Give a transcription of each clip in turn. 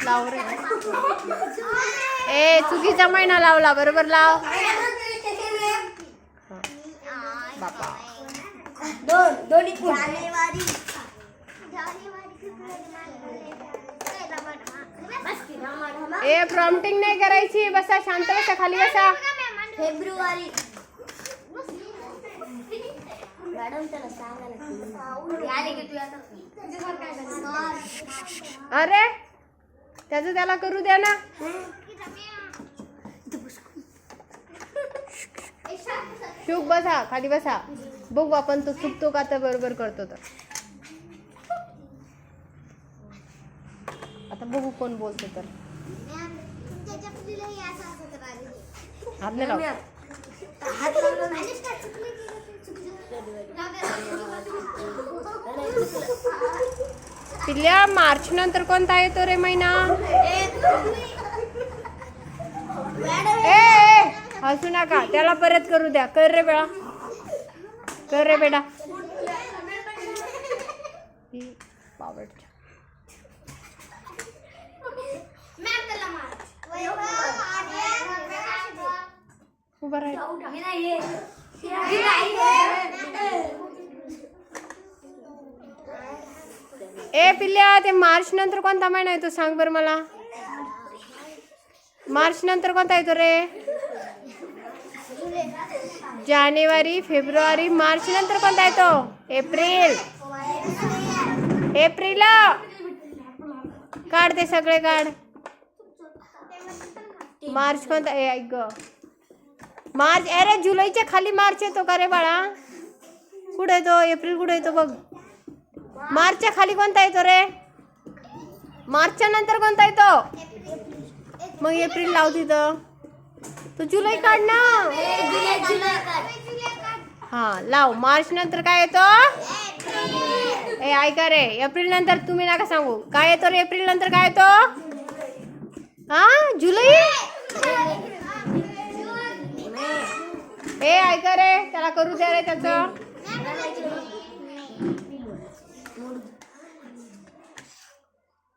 लाव रे. ए चुकीचा महिना लावला, बरोबर लाव. बापा ए प्रॉम्प्टिंग नाही करायची. बसा शांत, बसा खाली बसा. फेब्रुवारी. मॅडम त्याला अरे त्याचं त्याला करू द्या ना. शुक बसा, खाली बसा. बघू आपण तो चुकतो का तर बरोबर करतो. तर आता बघू कोण बोलतो. तर पिल्ल्या मार्च नंतर कोणता येतो रे महिना? ए हसू नका, त्याला परत करू द्या. कर रे बेळा, कर रे बेटा. उभा राहा. ए पिल्ल्या ते मार्च नंतर कोणता महिना येतो सांग बरं मला. मार्च नंतर कोणता येतो रे? जानेवारी, फेब्रुवारी, मार्च नंतर कोणता येतो? एप्रिल. एप्रिल काढ, ते सगळे काढ. मार्च कोणता? ऐक ग, मार्च. अरे जुलैच्या खाली मार्च येतो का रे बाळा? कुठे येतो? एप्रिल कुठे येतो बघ. मार्चच्या खाली कोणता येतो रे? मार्चच्या नंतर कोणता येतो? मग एप्रिल लाव तिथं. तू जुलै काढ ना. हा लाव. मार्च नंतर काय येतो? ए ऐका रे, एप्रिल नंतर तुम्ही नका सांगू. काय येतो रे एप्रिल नंतर? काय येतो? हा जुलै. ए ऐका रे, त्याला करू द्या रे त्याचं.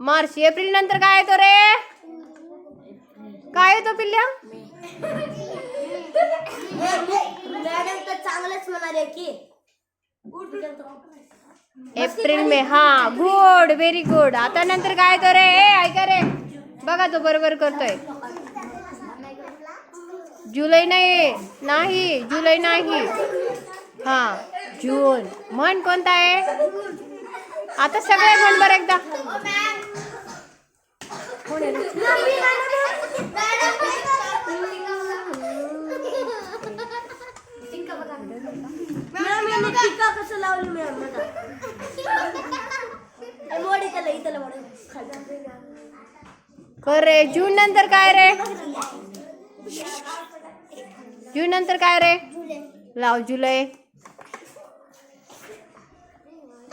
मार्च. एप्रिल नंतर काय येतो रे? काय येतो पिल्ल्या? April May. हा गुड, व्हेरी गुड. आता नंतर काय येतो रे? ऐका रे, बघा तो बरोबर करतोय. जुलै नाही, नाही जुलै नाही. हा जून. म्हण कोणता आहे? आता सगळे म्हण बरं एकदा. कर रे. जून नंतर काय रे? जून नंतर काय रे? लाव जुलै.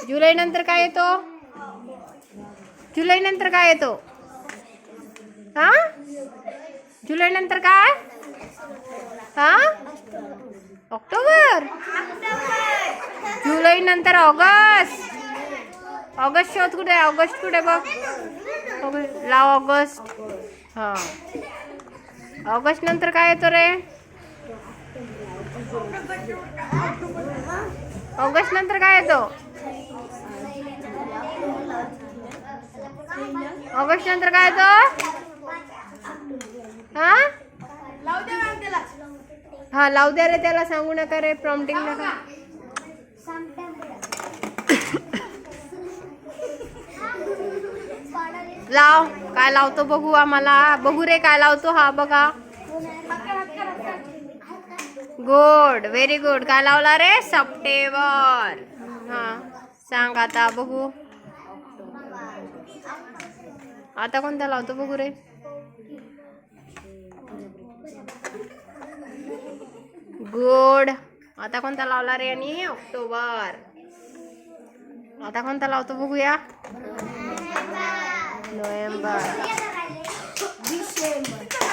जुलै नंतर काय येतो? जुलै नंतर काय येतो? हा जुलै नंतर काय? हा ऑक्टोबर. जुलै नंतर ऑगस्ट. ऑगस्ट शोध कुठे? ऑगस्ट कुठे बघ. लाव ऑगस्ट. हा ऑगस्ट नंतर काय येतो रे? ऑगस्ट नंतर काय येतो? ऑगस्ट नंतर काय येतो? हा हा लावू द्या रे त्याला. सांगू नका रे, प्रॉम्प्टिंग नका. लाव. काय लावतो बघू आम्हाला. बघू रे काय लावतो. हा बघा. Good, very good. काय लावला रे? सप्टेंबर. हा सांग आता बघू. आता कोणता लावतो बघू रे? गुड. आता कोणता लावला रे? आणि ऑक्टोबर. आता कोणता लावतो बघूया? नोव्हेंबर. डिसेंबर.